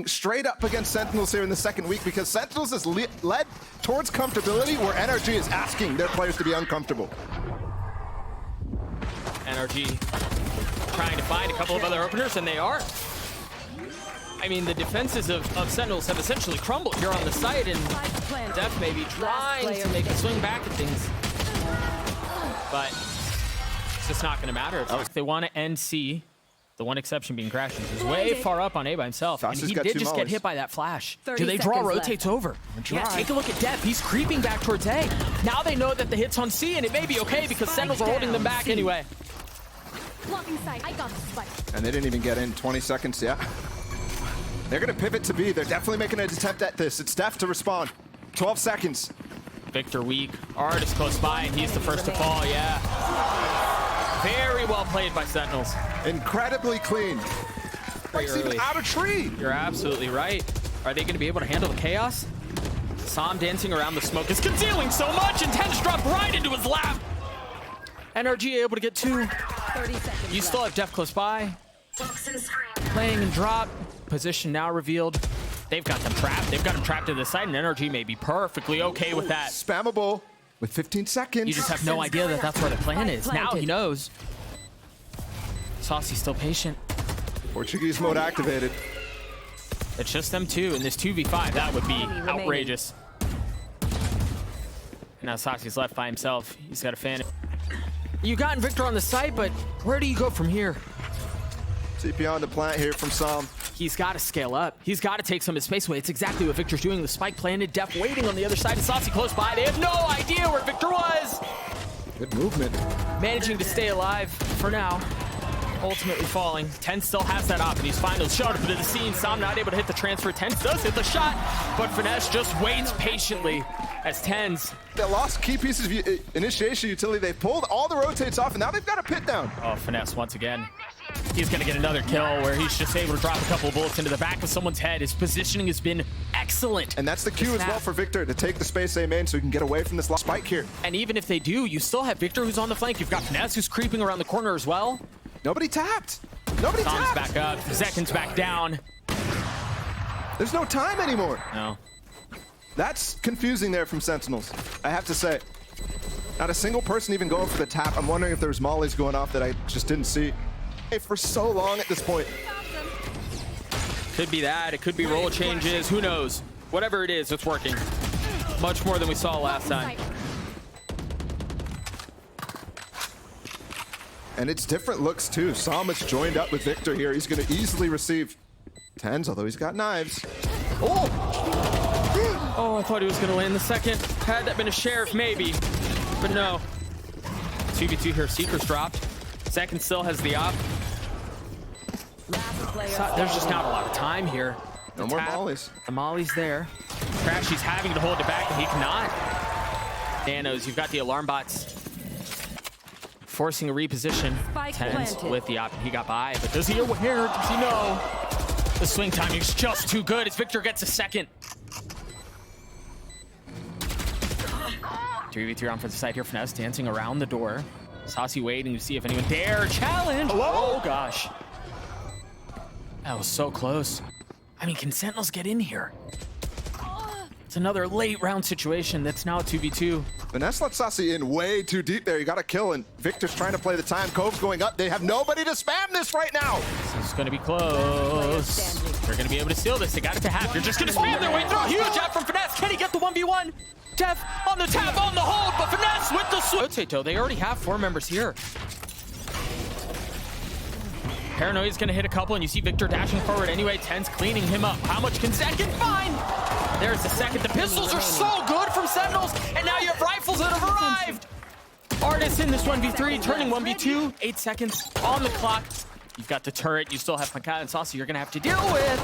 straight up against Sentinels here in the second week because Sentinels is led towards comfortability where NRG is asking their players to be uncomfortable. NRG trying to find a couple of other openers, and they are. I mean, the defenses of Sentinels have essentially crumbled here on the site, and Def may be trying to make a swing back at things. But it's just not going to matter. If they want to end C, the one exception being Crashes, is way far up on A by himself. And he did just get hit by that flash. Do they draw rotates over? Yeah, take a look at Def. He's creeping back towards A. Now they know that the hit's on C, and it may be okay because Sentinels are holding them back anyway. And they didn't even get in 20 seconds, yeah. They're going to pivot to B. They're definitely making an attempt at this. It's Def to respond. 12 seconds. Victor weak. Artist close by, and he's the first to fall, yeah. Very well played by Sentinels. Incredibly clean. Breaks even out of tree. You're absolutely right. Are they going to be able to handle the chaos? Sam dancing around the smoke is concealing so much, and Ten's dropped right into his lap. NRG able to get 2. You still have Def close by. Playing and drop. Position now revealed. They've got them trapped. They've got them trapped to the side, and NRG may be perfectly okay with that. Spammable with 15 seconds. You just have no idea that that's where the plan is. Now he knows. Saucy's still patient. Portuguese mode activated. It's just them two in this 2v5. That would be outrageous. And now Saucy's left by himself. He's got a fan. You gotten Victor on the site, but where do you go from here? TP on the plant here from Sam. He's got to scale up. He's got to take some of his space away. It's exactly what Victor's doing. The spike planted, Def waiting on the other side, and Saucy close by. They have no idea where Victor was. Good movement. Managing to stay alive for now. Ultimately falling. Ten still has that op, and he's finally showed up into the scene. Sam not able to hit the transfer. Ten does hit the shot, but Finesse just waits patiently as Tens. They lost key pieces of initiation utility. They pulled all the rotates off, and now they've got a pit down. Oh, Finesse once again. He's going to get another kill where he's just able to drop a couple of bullets into the back of someone's head. His positioning has been excellent. And that's the cue as well for Victor to take the space A main so he can get away from this spike here. And even if they do, you still have Victor who's on the flank. You've got Finesse who's creeping around the corner as well. Nobody tapped. Nobody Tom's tapped. back up. Zekin's back down. There's no time anymore. No. That's confusing there from Sentinels, I have to say. Not a single person even going for the tap. I'm wondering if there's mollies going off that I just didn't see. For so long at this point. Could be that. It could be role changes. Who knows? Whatever it is, it's working. Much more than we saw last time. And it's different looks too. Sam has joined up with Victor here. He's going to easily receive Tens, although he's got knives. Oh! Oh, I thought he was going to land the second. Had that been a sheriff, maybe. But no. 2v2 here. Seeker's dropped. Second still has the op. There's just not a lot of time here. No more mollies. The molly's there. Crash, he's having to hold it back, and he cannot. Nanos, you've got the alarm bots forcing a reposition. Tens with the op, and he got by. But does he aware? Does he know? The swing timing is just too good as Victor gets a second. 3v3 on for the side here. Finesse dancing around the door. Saucy waiting to see if anyone dare challenge. Hello? Oh gosh. That was so close. I mean, can Sentinels get in here? It's another late round situation that's now 2v2. Finesse let Saucy in way too deep there. He got a kill, and Victor's trying to play the time. Cove's going up. They have nobody to spam this right now. This is going to be close. They're going to be able to steal this. They got it to half. They're just going to spam their way through. Huge out from Finesse. Can he get the 1v1? Def on the tap, on the hold, but Finesse with the switch. Rotate, they already have 4 members here. Paranoia's gonna hit a couple, and you see Victor dashing forward anyway. Ten's cleaning him up. How much can Zekin find? There's the second. The pistols are so good from Sentinels, and now you have rifles that have arrived. Artist in this 1v3, turning 1v2. 8 seconds on the clock. You've got the turret. You still have Pancada and Saucy you're gonna have to deal with.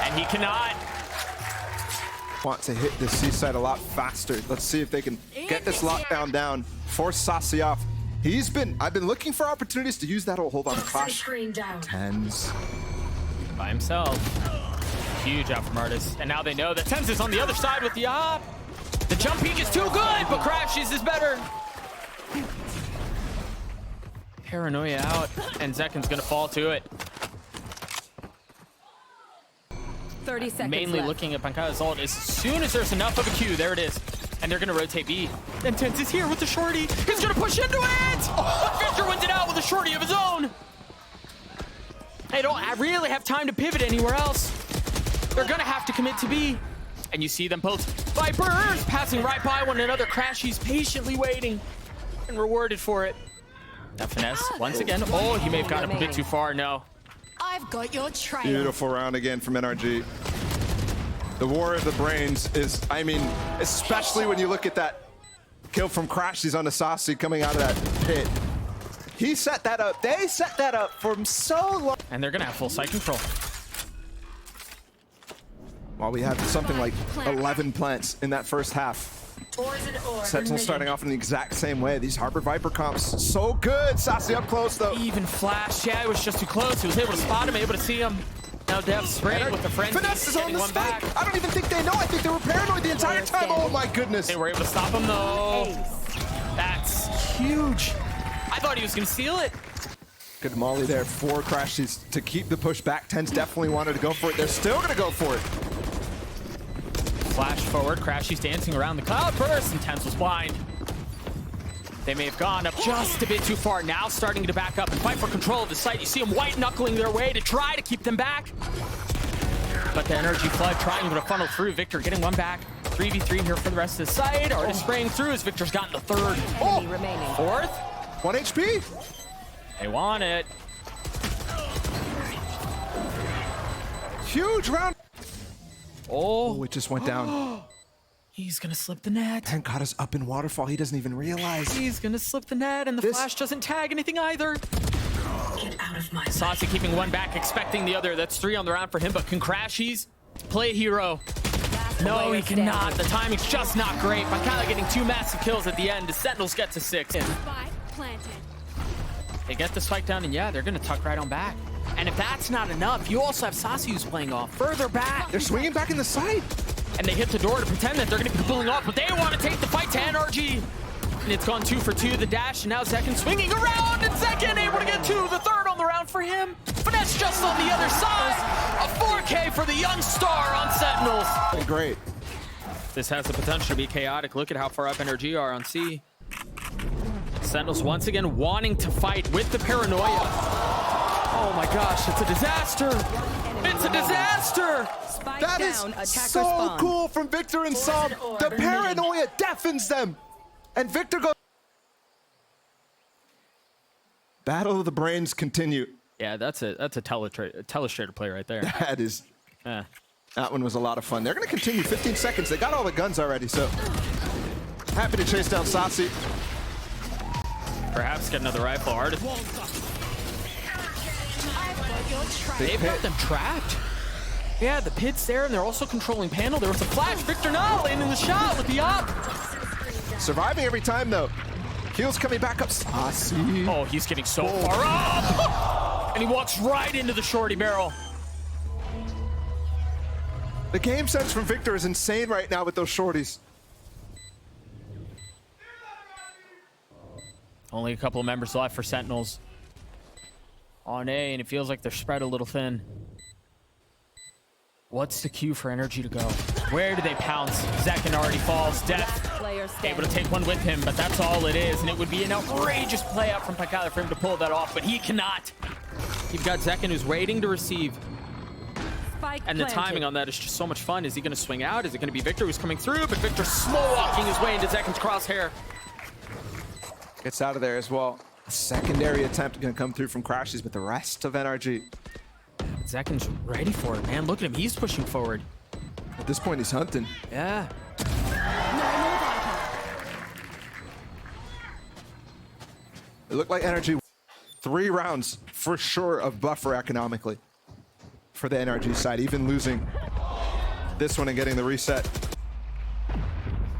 And he cannot. Want to hit the seaside a lot faster. Let's see if they can get this lockdown down. Force Saucy off. I've been looking for opportunities to use that. Oh, hold on, a clash. Tens. By himself. Huge out from Artist. And now they know that Tens is on the other side with the op. The jump peek is too good, but Crashes is better. Paranoia out, and Zekin's gonna fall to it. 30 seconds mainly left. looking at Pankada's ult. As soon as there's enough of a Q, there it is. And they're going to rotate B. And Tense is here with the shorty. He's going to push into it! But Victor wins it out with a shorty of his own. They don't really have time to pivot anywhere else. They're going to have to commit to B. And you see them both Vipers passing right by one another. Crashy's patiently waiting and rewarded for it. That finesse once again. Oh, he may have gone up a bit too far. No. I've got your trail. Beautiful round again from NRG. The war of the brains is, I mean, especially when you look at that kill from Crash. He's on the Saucy coming out of that pit. He set that up. They set that up for so long. And they're going to have full site control. While we had something like 11 plants in that first half. Sentinels starting off in the exact same way. These Harbor Viper comps, so good. Saucy up close, though. Even flash. Yeah, it was just too close. He was able to spot him, able to see him. Now Dev spraying with the frenzy. Finesse is on the spike. I don't even think they know. I think they were paranoid the entire time. Oh, my goodness. They were able to stop him, though. That's huge. I thought he was going to steal it. Good molly there for Crashies to keep the push back. Tens definitely wanted to go for it. They're still going to go for it. Flash forward, Crashy's dancing around the cloud burst, and Tense was blind. They may have gone up just a bit too far. Now starting to back up and fight for control of the site. You see them white-knuckling their way to try to keep them back. But the energy flood trying to funnel through. Victor getting one back. 3v3 here for the rest of the site. Artist spraying through as Victor's gotten the third. Fourth. 1 HP. They want it. Huge round. Oh, it just went down. He's gonna slip the net. Pankada's up in waterfall. He doesn't even realize. He's gonna slip the net, and the flash doesn't tag anything either. Get out of my Saucy keeping one back, expecting the other. That's 3 on the round for him, but can Crashies play hero? No, he cannot. The timing's just not great. Pankada getting 2 massive kills at the end. The Sentinels get to 6. They get the spike down, and yeah, they're gonna tuck right on back. And if that's not enough, you also have Saucy who's playing off further back. They're swinging back in the side. And they hit the door to pretend that they're going to be pulling off, but they want to take the fight to NRG. And it's gone 2 for 2, the dash, and now Zekin swinging around, and Zekin able to get 2, the third on the round for him. Finesse just on the other side. A 4K for the young star on Sentinels. Great. This has the potential to be chaotic. Look at how far up NRG are on C. Sentinels once again wanting to fight with the paranoia. Oh my gosh, it's a disaster. It's a disaster. That is so cool from Victor and Psalm. The paranoia deafens them. And Victor goes. Battle of the brains continue. Yeah, that's a telestrator play right there. That is. Yeah. That one was a lot of fun. They're going to continue 15 seconds. They got all the guns already, so happy to chase down Saucy. Perhaps get another rifle. Artist. They've got them trapped. Yeah, the pit's there, and they're also controlling panel. There was a flash. Victor now landing the shot with the op. Surviving every time, though. Heels coming back up. Saucy. Oh, he's getting so far up. And he walks right into the shorty barrel. The game sense from Victor is insane right now with those shorties. Only a couple of members left for Sentinels. On A, and it feels like they're spread a little thin. What's the cue for NRG to go? Where do they pounce? Zekin already falls. Death able to take one with him, but that's all it is. And it would be an outrageous play out from Pankada for him to pull that off, but he cannot. You've got Zekin who's waiting to receive. And the timing on that is just so much fun. Is he going to swing out? Is it going to be Victor who's coming through? But Victor slow walking his way into Zekin's crosshair. Gets out of there as well. A secondary attempt going to come through from Crashies, but the rest of NRG. Zekin's ready for it, man. Look at him. He's pushing forward. At this point, he's hunting. Yeah. It looked like NRG 3 rounds for sure of buffer economically for the NRG side, even losing this one and getting the reset.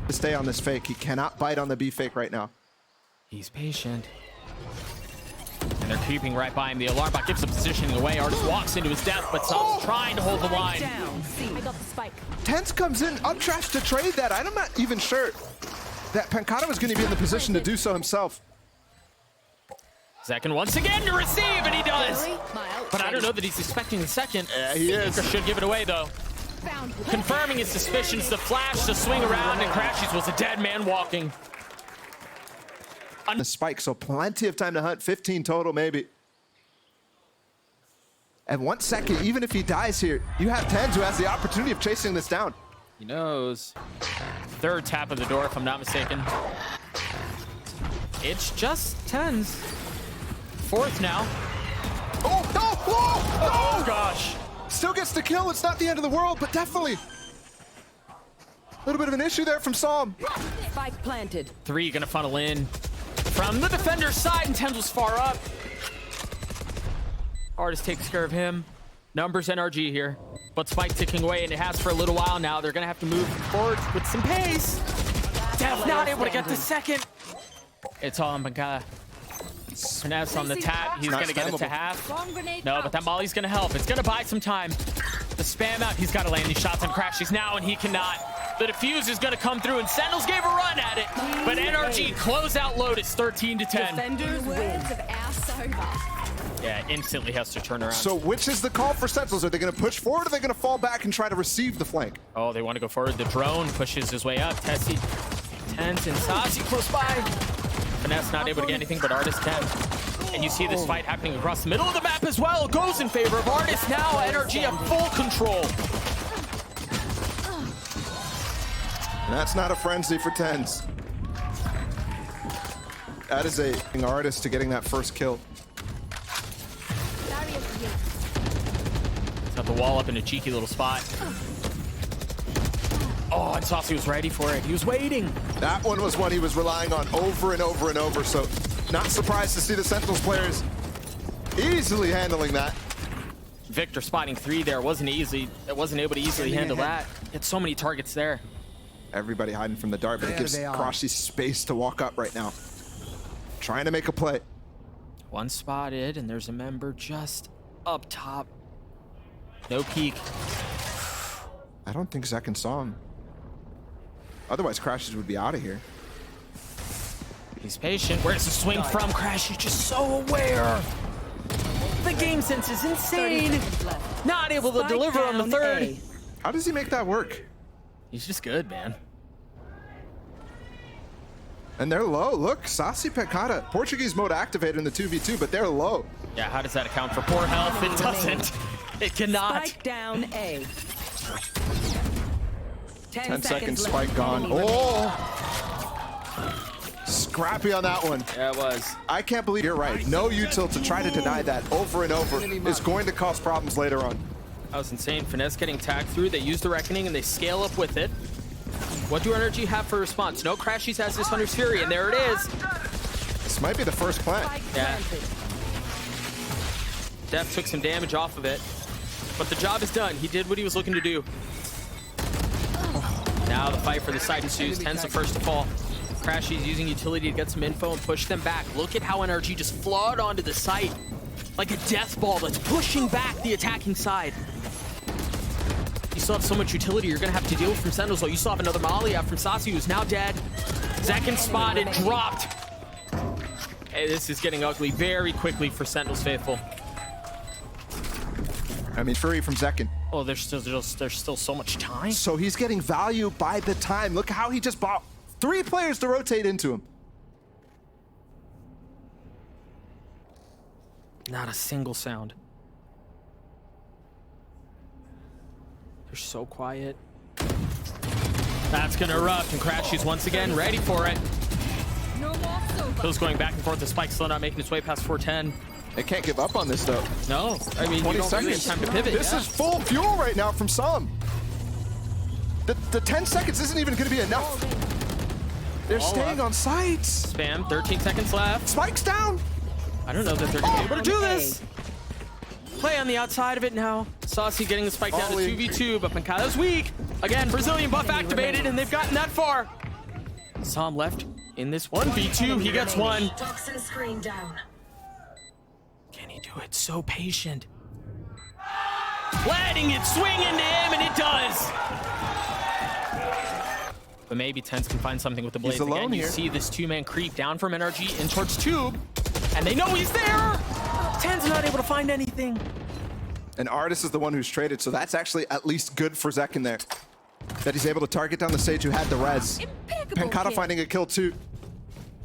To stay on this fake. He cannot bite on the B fake right now. He's patient. And they're creeping right by him. The alarm bot gives the positioning away. Artist walks into his death, but Sal's trying to hold the line. I got the spike. Tense comes in untrapped to trade that. I'm not even sure that Pankada was going to be in the position to do so himself. Zekin once again to receive, and he does. But I don't know that he's expecting the second. Yeah, he is. Should give it away, though. confirming his suspicions. The flash to swing around, and Crashies was a dead man walking. The spike, so plenty of time to hunt. 15 total, maybe. And 1 second, even if he dies here, you have TenZ who has the opportunity of chasing this down. He knows. Third tap of the door, if I'm not mistaken. It's just TenZ. Fourth now. Oh, no! Whoa! No! Oh, gosh. Still gets the kill. It's not the end of the world, but definitely a little bit of an issue there from Psalm. Spike planted. Three gonna funnel in from the defender's side, and TenZ was far up. Artist takes care of him. Numbers NRG here, but Spike ticking away, and it has for a little while now. They're gonna have to move forward with some pace. Def not able to get the second. It's all on Bangala. Finesse on the tap. He's gonna get it to half. No, but that Molly's gonna help. It's gonna buy some time. The spam out. He's gotta land these shots on Crashies now, and he cannot. The defuse is gonna come through, and Sentinels gave a run at it, but NRG close out Lotus 13 to 10. Defenders wins of our sober. Yeah, instantly has to turn around. So which is the call for Sentinels? Are they going to push forward, or are they going to fall back and try to receive the flank? Oh, they want to go forward. The drone pushes his way up. Tessie, TenZ, and Sassy close by. Finesse not able to get anything, but Artist can. And you see this fight happening across the middle of the map as well. It goes in favor of Artist. Now NRG have full control. And that's not a frenzy for TenZ. That is a Artist to getting that first kill. Got the wall up in a cheeky little spot. Oh, and Saucy was ready for it. He was waiting. That one was one he was relying on over and over and over, so not surprised to see the Sentinels players easily handling that. Victor spotting three there. Wasn't able to easily handle that. Had so many targets there. Everybody hiding from the dart, but it gives Crashies space to walk up right now. Trying to make a play. One spotted, and there's a member just up top. No peek. I don't think Zekin saw him. Otherwise, Crashies would be out of here. He's patient. Where's the swing from? Crashies just so aware. The game sense is insane. Not able to deliver on the third. How does he make that work? He's just good, man. And they're low. Look, Sassy Pekata. Portuguese mode activated in the 2v2, but they're low. Yeah, how does that account for poor health? It doesn't. It cannot. Spike down A. 10 seconds, spike gone. Oh! Scrappy on that one. Yeah, it was. I can't believe you're right. No util to try to deny that over and over is going to cause problems later on. That was insane. Finesse getting tagged through. They use the Reckoning, and they scale up with it. What do NRG have for response? No, Crashies has this Hunter's Fury, and there it is. This might be the first plant. Yeah. Def took some damage off of it, but the job is done. He did what he was looking to do. Now the fight for the side ensues. TenZ the first to fall. Crashies using utility to get some info and push them back. Look at how NRG just flawed onto the site like a death ball that's pushing back the attacking side. You still have so much utility you're gonna have to deal with from Sentinels. You still have another Molly out from Sassy, who's now dead. Zekin spotted, dropped. Hey, this is getting ugly very quickly for Sentinels faithful. I mean, Fury from Zekin. Oh, there's still so much time. So he's getting value by the time. Look how he just bought 3 players to rotate into him. Not a single sound. They're so quiet. That's gonna erupt, and Crashies once again ready for it. Those going back and forth. The Spike's still not making its way past 410. They can't give up on this though. No, I mean, 20 you don't really have seconds. time to pivot. This is full fuel right now from Sam. The 10 seconds isn't even going to be enough. They're staying on sites. Spam, 13 seconds left. Spike's down. I don't know that they're gonna be able to do this. Play on the outside of it now. Saucy getting the spike down to 2v2, but Mankata's weak. Again, Brazilian buff activated, and they've gotten that far. Sam left in this 1v2. He gets one. Toxin screen down. Can he do it? So patient. Letting it swing into him, and it does. But maybe TenZ can find something with the blades again. You see this 2-man creep down from NRG in towards Tube, and they know he's there. TenZ not able to find anything. And Artis is the one who's traded, so that's actually at least good for Zek in there. That he's able to target down the Sage who had the res. Pancata finding a kill too.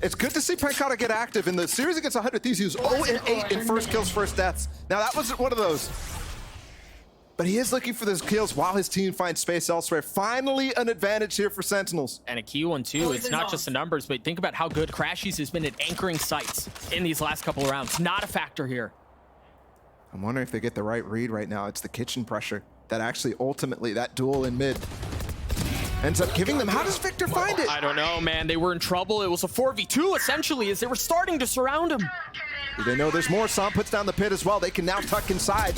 It's good to see Pancata get active. In the series against 100 Thieves, he was 0-8 in first kills, first deaths. Now that wasn't one of those. But he is looking for those kills while his team finds space elsewhere. Finally an advantage here for Sentinels. And a key one too. It's not just the numbers, but think about how good Crashies has been at anchoring sites in these last couple of rounds. Not a factor here. I'm wondering if they get the right read right now. It's the kitchen pressure that actually ultimately, that duel in mid, ends up giving them. How does Victor find it? I don't know, man. They were in trouble. It was a 4v2 essentially as they were starting to surround him. Do they know there's more? Sam puts down the pit as well. They can now tuck inside.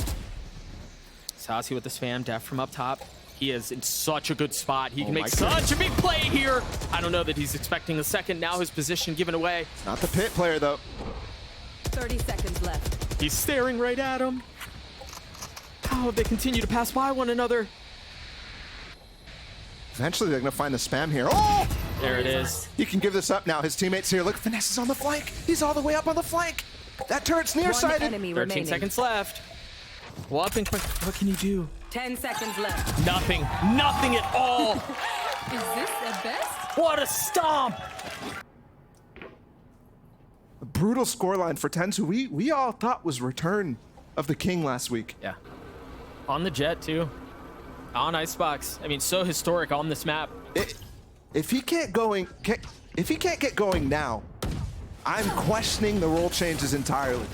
Sassy with the spam, Def from up top. He is in such a good spot. He can make such a big play here. I don't know that he's expecting a second. Now his position given away. Not the pit player though. 30 seconds left. He's staring right at him. How they continue to pass by one another. Eventually they're gonna find the spam here. Oh! There it is. He can give this up now. His teammates here. Look, Finesse is on the flank. He's all the way up on the flank. That turret's nearsighted. 13 seconds left. Well, up and quick. What can you do? 10 seconds left. Nothing. Nothing at all. Is this the best? What a stomp. A brutal scoreline for Tens, who we all thought was return of the king last week. Yeah. On the jet, too. On Icebox. I mean, so historic on this map. If he can't get going now, I'm questioning the role changes entirely.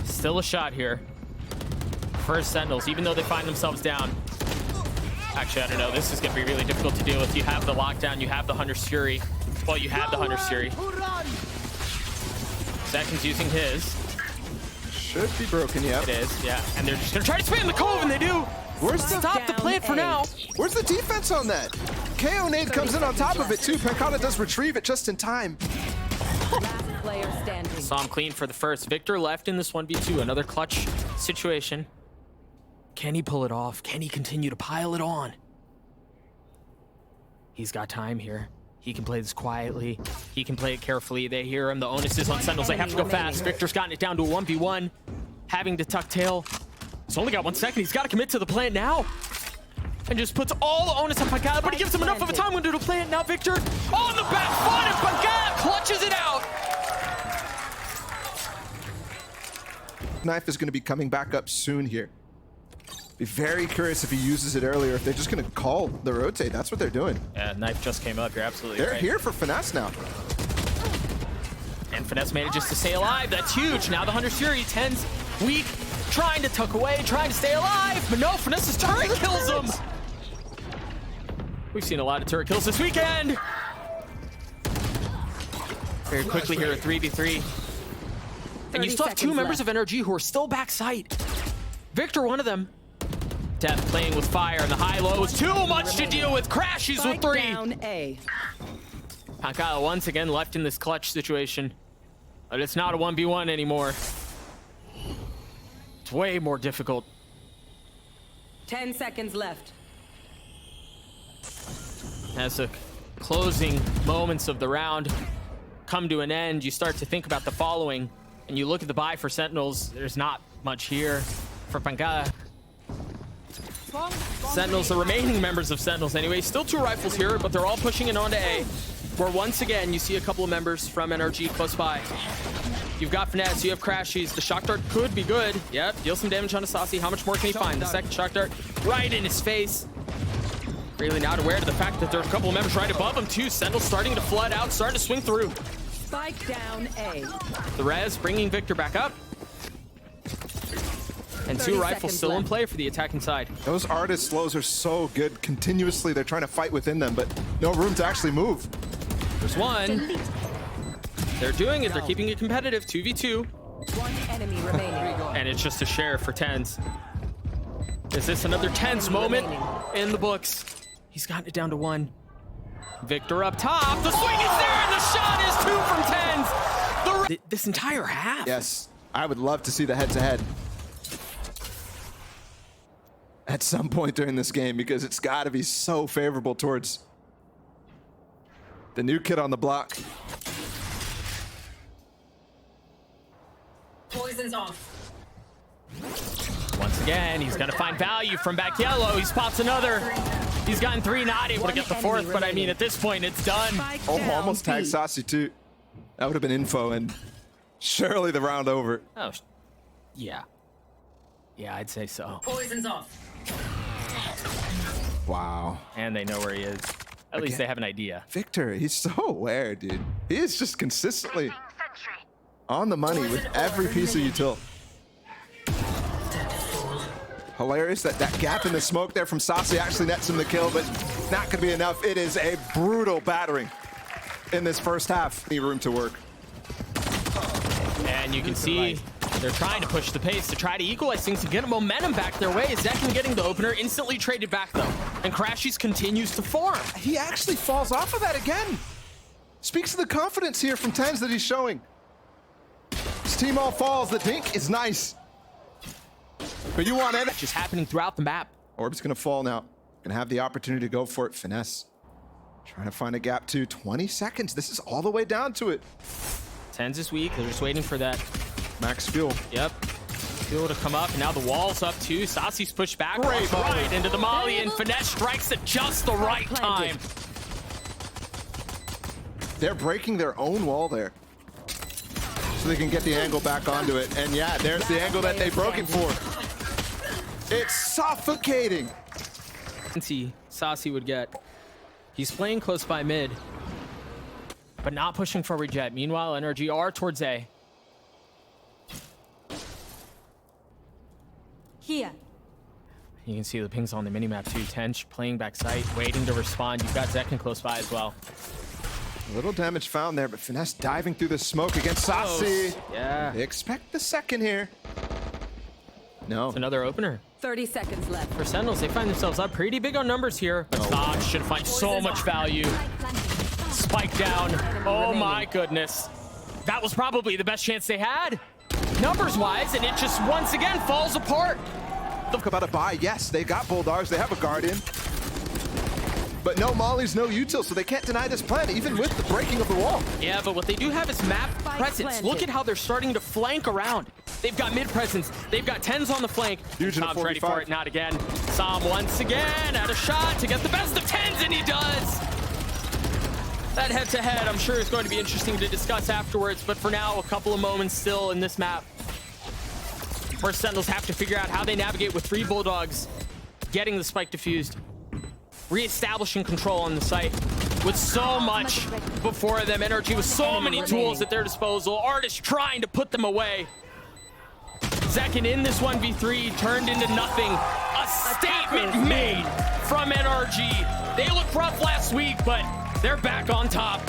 Still a shot here. First Sentinels, even though they find themselves down. Actually, I don't know. This is going to be really difficult to deal with. You have the lockdown. You have the Hunter's Fury. Well, you have the Hunter's Fury. Second's using his. Should be broken, yeah. It is, yeah. And they're just going to try to spam the Cove, and they do. Stop the plant for now. Where's the defense on that? KO nade comes in on top of it, too. Pancata does retrieve it just in time. Last player standing. Saw him clean for the first. Victor left in this 1v2. Another clutch situation. Can he pull it off? Can he continue to pile it on? He's got time here. He can play this quietly. He can play it carefully. They hear him. The onus is on Sentinels. They have to go fast. Victor's gotten it down to a 1v1. Having to tuck tail. He's only got 1 second. He's got to commit to the plant now. And just puts all the onus on Pancata, but he gives him enough of a time window to plant. Now Victor on the back foot, and Pancata clutches it out. Knife is going to be coming back up soon here. Be very curious if he uses it earlier, if they're just going to call the rotate. That's what they're doing. Yeah, Knife just came up. You're absolutely right. They're here for Finesse now. And Finesse manages to stay alive. That's huge. Now the Hunter's Fury, Tens weak, trying to tuck away, trying to stay alive. But no, Finesse's turret kills him. We've seen a lot of turret kills this weekend. Very quickly here at 3v3. And you still have 2 members of NRG who are still backside. Victor, one of them. Death playing with fire, and the high-low is too much to deal with. Crashes with 3. Down A. Pancata once again left in this clutch situation. But it's not a 1v1 anymore. It's way more difficult. 10 seconds left. As the closing moments of the round come to an end, you start to think about the following. And you look at the buy for Sentinels, there's not much here for Pancata. Sentinels, the remaining members of Sentinels anyway, still 2 rifles here, but they're all pushing it onto A, where once again you see a couple of members from NRG close by. You've got Finesse, you have Crashies. The shock dart could be good. Yep, deal some damage on Asasi. How much more can he find? The second shock dart right in his face. Really not aware of the fact that there are a couple of members right above him too. Sentinels starting to flood out, starting to swing through. Spike down A. The res bringing Victor back up. And 2 rifles still in play for the attacking side. Those artist slows are so good. Continuously, they're trying to fight within them, but no room to actually move. There's one. They're doing it. They're keeping it competitive. 2v2. 1 enemy remaining. And it's just a share for Tens. Is this another Tens moment in the books? He's gotten it down to 1. Victor up top. The swing is there, and the shot is 2 from Tens. This entire half. Yes, I would love to see the head-to-head at some point during this game, because it's got to be so favorable towards the new kid on the block. Poison's off. again. He's gonna find value from back yellow. He spots another. He's gotten 3, not able to get the 4th, but I mean, at this point, it's done. Oh, almost tagged Saucy too. That would have been info, and surely the round over. Oh, yeah. Yeah, I'd say so. Poison's off. Wow. And they know where he is. At least they have an idea. Victor, he's so aware, dude. He is just consistently on the money with every piece of util. Hilarious that gap in the smoke there from Saucy actually nets him the kill, but not gonna be enough. It is a brutal battering in this first half. Need room to work. And you can see they're trying to push the pace to try to equalize things to get a momentum back their way. Zekin getting the opener, instantly traded back though. And Crashies continues to form. He actually falls off of that again. Speaks to the confidence here from Tens that he's showing. His team all falls. The dink is nice. But you want it. Just happening throughout the map. Orb's gonna fall now. Gonna have the opportunity to go for it. Finesse. Trying to find a gap too. 20 seconds. This is all the way down to it. Tens is weak. They're just waiting for that. Max fuel. Yep. Fuel to come up. And now the wall's up too. Saucy's pushed back. Great Right into the molly, and Finesse strikes at just the right time. They're breaking their own wall there. So they can get the angle back onto it. And yeah, there's the angle that they broke it for. It's suffocating. See, Saucy would get. He's playing close by mid, but not pushing forward yet. Meanwhile, NRG are towards A. Here. You can see the pings on the minimap too. Tench playing back site, waiting to respond. You've got Zekin close by as well. A little damage found there, but Finesse diving through the smoke against Saucy. Yeah. They expect the second here. No. It's another opener. 30 seconds left. For Sentinels, they find themselves up pretty big on numbers here. But should find so much value. Spike down. Oh my goodness. That was probably the best chance they had. Numbers-wise, and it just once again falls apart. Look about a buy. Yes, they got Bulldogs. They have a Guardian. But no mollies, no util, so they can't deny this plan, even with the breaking of the wall. Yeah, but what they do have is map presence. Look at how they're starting to flank around. They've got mid presence. They've got Tens on the flank. Tom's ready for it. Not again. Sam once again at a shot to get the best of Tens, and he does. That head-to-head, I'm sure, is going to be interesting to discuss afterwards. But for now, a couple of moments still in this map. First, Sentinels have to figure out how they navigate with 3 Bulldogs, getting the spike diffused, re-establishing control on the site with so much before them. NRG with so many tools at their disposal. Artist trying to put them away. Zekin in this 1v3 turned into nothing. A statement made from NRG. They looked rough last week, but they're back on top.